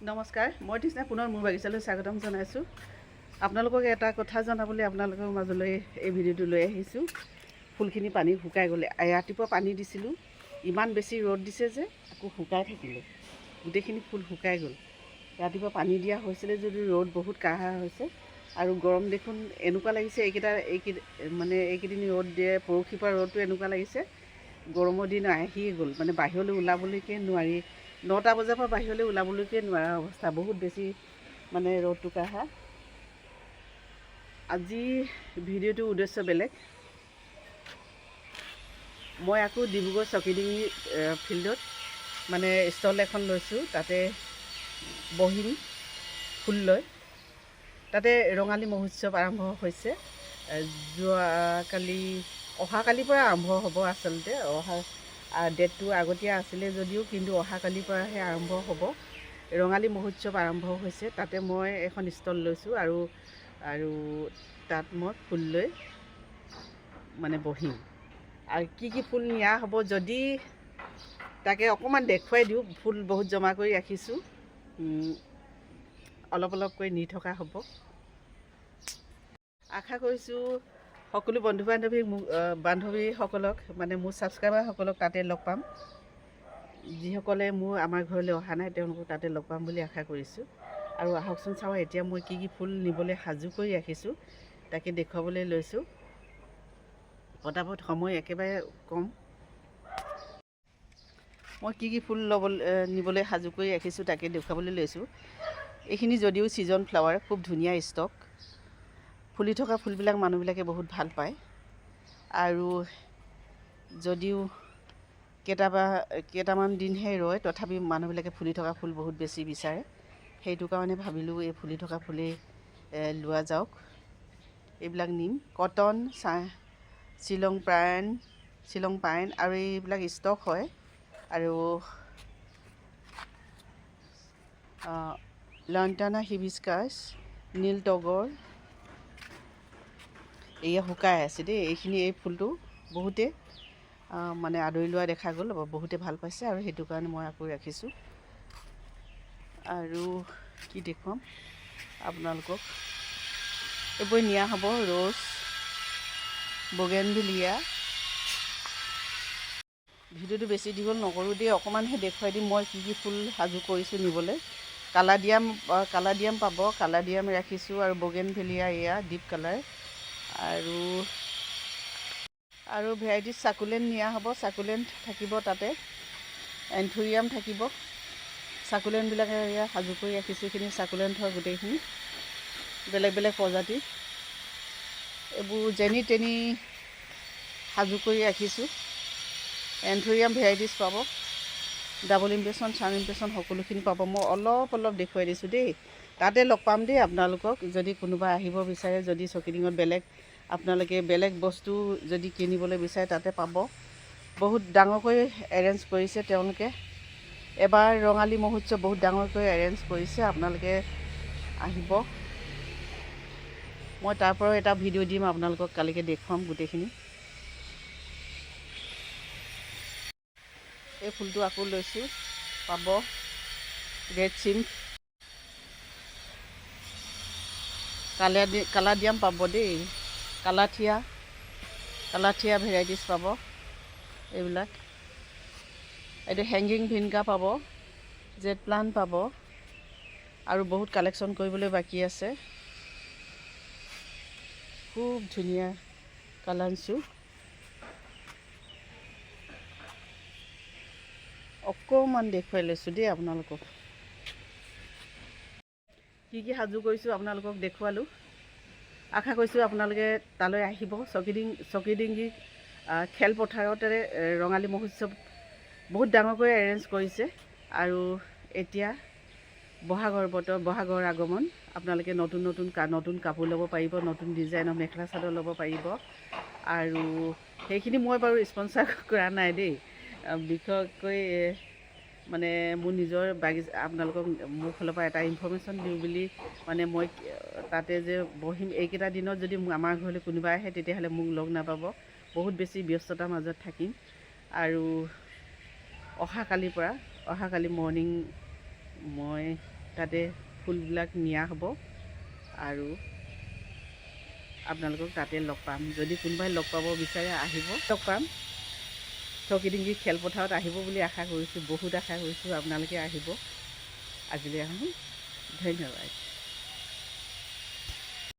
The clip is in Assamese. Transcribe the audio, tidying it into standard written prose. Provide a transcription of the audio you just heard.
নমস্কাৰ, মই তৃষ্ণা পুনৰ মোৰ বাগিচালৈ স্বাগতম জনাইছোঁ। আপোনালোকক এটা কথা জনাবলৈ আপোনালোকৰ মাজলৈ এই ভিডিঅ'টো লৈ আহিছোঁ। ফুলখিনি পানী শুকাই গ'লে, ৰাতিপুৱা পানী দিছিলোঁ, ইমান বেছি ৰ'দ দিছে যে আকৌ শুকাই থাকিলে, গোটেইখিনি ফুল শুকাই গ'ল। ৰাতিপুৱা পানী দিয়া হৈছিলে যদিও ৰ'দ বহুত কাঢ়া হৈছে আৰু গৰম দেখোন এনেকুৱা লাগিছে এইকেইদিন ৰ'দ দিয়ে, পৰহিৰ পৰা ৰ'দটো এনেকুৱা লাগিছে গৰমৰ দিন আহিয়ে গ'ল, মানে বাহিৰলৈ ওলাবলৈকে নোৱাৰি। 9টা বজাৰ পৰা বাহিৰলৈ ওলাবলৈকে নোৱাৰা অৱস্থা, বহুত বেছি মানে ৰ'দটো কাঢ়া। আজি ভিডিঅ'টোৰ উদ্দেশ্য বেলেগ। মই আকৌ ডিব্ৰুগড় চকিডিঙি ফিল্ডত মানে ষ্টল এখন লৈছোঁ, তাতে বহিম ফুল লৈ। তাতে ৰঙালী মহোৎসৱ আৰম্ভ হৈছে। অহাকালিৰ পৰা আৰম্ভ হ'ব। আচলতে ডেটটো আগতীয়া আছিলে যদিও কিন্তু অহাকালিৰ পৰাহে আৰম্ভ হ'ব। ৰঙালী মহোৎসৱ আৰম্ভ হৈছে, তাতে মই এখন ষ্টল লৈছোঁ আৰু তাত মই ফুল লৈ মানে বহিম। আৰু কি ফুল নিয়া হ'ব যদি তাকে অকণমান দেখুৱাই দিওঁ। ফুল বহুত জমা কৰি ৰাখিছোঁ, অলপ অলপকৈ নি থকা হ'ব। আশা কৰিছোঁ সকলো বান্ধৱীসকলক মানে মোৰ ছাবস্ক্ৰাইবাৰসকলক তাতে লগ পাম। যিসকলে আমাৰ ঘৰলৈ অহা নাই তেওঁলোকক তাতে লগ পাম বুলি আশা কৰিছোঁ। আৰু আহকচোন চাওঁ এতিয়া মই কি ফুল নিবলৈ সাজু কৰি ৰাখিছোঁ তাকে দেখুৱাবলৈ লৈছোঁ। পটাপট সময় একেবাৰে কম। মই কি ফুল নিবলৈ সাজু কৰি ৰাখিছোঁ তাকে দেখুৱাবলৈ লৈছোঁ। এইখিনি যদিও ছিজন ফ্লাৱাৰ, খুব ধুনীয়া ষ্টক। ফুলি থকা ফুলবিলাক মানুহবিলাকে বহুত ভাল পায়। আৰু যদিও কেইটামান দিনহে ৰয়, তথাপি মানুহবিলাকে ফুলি থকা ফুল বহুত বেছি বিচাৰে। সেইটো কাৰণে ভাবিলোঁ এই ফুলি থকা ফুলেই লোৱা যাওক। এইবিলাক নিম, কটন, শ্বিলং পাইন আৰু এইবিলাক ষ্টক হয়। আৰু লণ্টানা হিবিস্কাছ, নীল তগৰ, এয়া শুকাই আছে দেই। এই ফুলটো বহুতে মানে আদৰি লোৱা দেখা গ'ল, বহুতে ভাল পাইছে আৰু সেইটো কাৰণে মই আকৌ ৰাখিছোঁ। আৰু কি দেখুৱাম আপোনালোকক, এইবোৰ নিয়া হ'ব। Rose, bougainvillea. ভিডিঅ'টো বেছি দীঘল নকৰোঁ দেই, অকণমানহে দেখুৱাই দিম মই কি ফুল সাজু কৰিছোঁ নিবলৈ। কালাডিয়াম পাব, কালাডিয়াম ৰাখিছোঁ আৰু বগেনভিলিয়া এয়া ডিপ কালাৰ। আৰু ভেৰাইটিজ চাকুলেণ্ট নিয়া হ'ব। চাকুলেণ্ট থাকিব তাতে, এন্থুৰিয়াম থাকিব। চাকুলেণ্টবিলাকে এয়া সাজু কৰি ৰাখিছোঁ। এইখিনি চাকুলেণ্ট হয় গোটেইখিনি, বেলেগ বেলেগ প্ৰজাতিৰ। এইবোৰ যেনি তেনি সাজু কৰি ৰাখিছোঁ। এন্থুৰিয়াম ভেৰাইটিজ পাব, ডাবল ইমপ্ৰেশ্যন, চান ইমপ্ৰেশ্যন সকলোখিনি পাব। মই অলপ দেখুৱাই দিছোঁ দেই। তাতে লগ পাম দেই আপোনালোকক। যদি কোনোবা আহিব বিচাৰে, যদি চকিডিঙত আপোনালোকে বেলেগ বস্তু যদি কিনিবলৈ বিচাৰে তাতে পাব। বহুত ডাঙৰকৈ এৰেঞ্জ কৰিছে তেওঁলোকে। এবাৰ ৰঙালী মহোৎসৱ বহুত ডাঙৰকৈ এৰেঞ্জ কৰিছে, আপোনালোকে আহিব। মই তাৰ পৰাও এটা ভিডিঅ' দিম আপোনালোকক, কালিকৈ দেখুৱাম গোটেইখিনি। এই ফুলটো আকৌ লৈছোঁ, পাব। ৰেড চিম্প, কালাডিয়াম পাব দেই, কালাথিয়া ভেৰাইটিজ পাব। এইবিলাক এইটো হেংগিং ভিনকা পাব, জেড প্লাণ্ট পাব। আৰু বহুত কালেকশ্যন কৰিবলৈ বাকী আছে। খুব ধুনীয়া কালাঞ্চু। অকণমান দেখুৱাই লৈছোঁ দেই আপোনালোকক। কি সাজু কৰিছোঁ আপোনালোকক দেখুৱালোঁ। আশা কৰিছোঁ আপোনালোকে তালৈ আহিব। চকিডিঙ্গি খেলপথাৰতে ৰঙালী মহোৎসৱ বহুত ডাঙৰকৈ এৰেঞ্জ কৰিছে। আৰু এতিয়া বহাগৰ আগমন, আপোনালোকে নতুন কাপোৰ ল'ব পাৰিব, নতুন ডিজাইনৰ মেখেলা চাদৰ ল'ব পাৰিব। আৰু সেইখিনি মই বাৰু স্পনচাৰ কৰা নাই দেই, বিশেষকৈ মানে মোৰ নিজৰ বাগিচা, আপোনালোকক মোৰ ফালৰ পৰা এটা ইনফৰ্মেশ্যন দিওঁ বুলি মানে মই তাতে যে বহিম। এইকেইটা দিনত যদি আমাৰ ঘৰলৈ কোনোবা আহে তেতিয়াহ'লে মোক লগ নাপাব, বহুত বেছি ব্যস্ততাৰ মাজত থাকিম। আৰু অহাকালি মৰ্ণিং মই তাতে ফুলবিলাক নিয়া হ'ব আৰু আপোনালোকক তাতে লগ পাম। যদি কোনোবাই লগ পাব বিচাৰে আহিব, লগ পাম। চকিডিঙ্গি খেলপথাৰত আহিব বুলি আশা কৰিছোঁ, বহুত আশা কৰিছোঁ আপোনালোকে আহিব। আজিলৈ আহোঁ, ধন্যবাদ।